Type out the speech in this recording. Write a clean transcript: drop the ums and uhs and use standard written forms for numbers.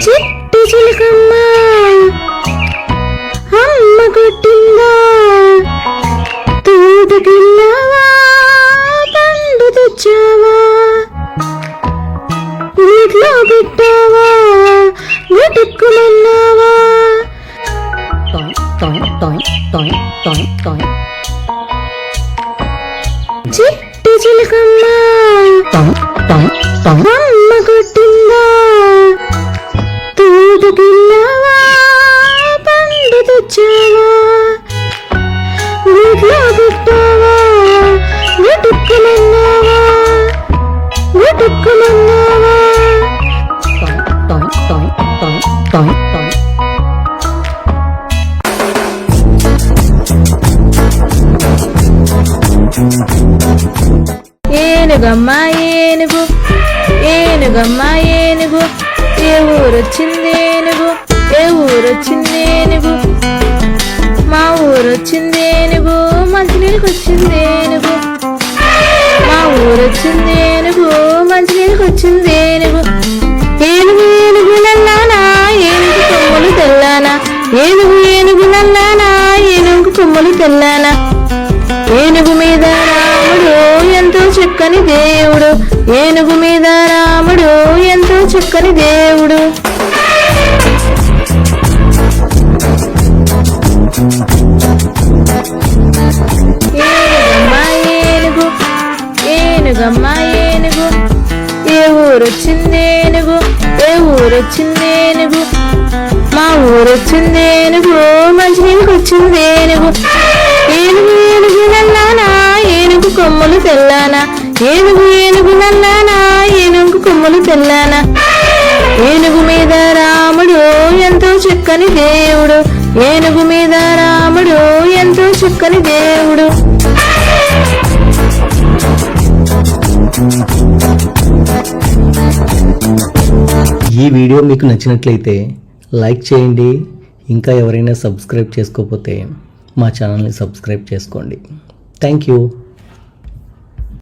చిట్టి చిలకమ్మ అమ్మ కొట్టిందా, తోటకెళ్ళావా పండు తెచ్చావా, వీటిలో పెట్టావా వెతుక్కుమన్నావా. చిట్టి చిలకమ్మ అమ్మ కొట్టిందా, తోటకెళ్ళావా పండు తెచ్చావా, వీటిలో పెట్టావా వెతుక్కుమన్నావా వెతుక్కుమన్నావా. ఏనుగమ్మ ఏనుగు ఏనుగమ్మ ఏనుగు, ఏ ఊరొచ్చింది ఏనుగు, ఏ ఊరొచ్చింది ఏనుగు, మా ఊరొచ్చింది ఏనుగు, మంచినీళ్ళకొచ్చింది ఏనుగు, మా ఊరొచ్చింది ఏనుగు, మంచినీళ్ళకొచ్చింది ఏనుగు. ఏనుగు ఏనుగు నల్లానా ఏనుగు కొమ్ములు తెల్లానా, ఏనుగు ఏనుగు నల్లానా ఏనుగు కొమ్ములు తెల్లానా. ఏనుగు మీద రాముడు ఎంతో చక్కని దేవుడు, ఏనుగు మీద రాముడు ఎంతో చక్కని దేవుడు. ఏనుగమ్మ ఏనుగు ఏనుగమ్మ ఏనుగు, ఏ ఊరొచ్చింది ఏనుగు, ఏ ఊరొచ్చింది ఏనుగు, మా ఊరొచ్చింది ఏనుగు, మంచినీళ్ళకొచ్చింది ఏనుగు. ఏనుగు ఏనుగు నల్లానా ఏనుగు కొమ్ములు తెల్లానా, ఏనుగు ఏనుగు నల్లానా ఏనుగు కొమ్ములు తెల్లానా. ఏనుగు మీద రాముడు ఎంతో చక్కని దేవుడు, ఏనుగు మీద రాముడు ఎంతో చక్కని దేవుడు. ఈ వీడియో మీకు నచ్చినట్లయితే లైక్ చేయండి. ఇంకా ఎవరైనా సబ్స్క్రైబ్ చేసుకోకపోతే మా ఛానల్ని సబ్స్క్రైబ్ చేసుకోండి. Thank you.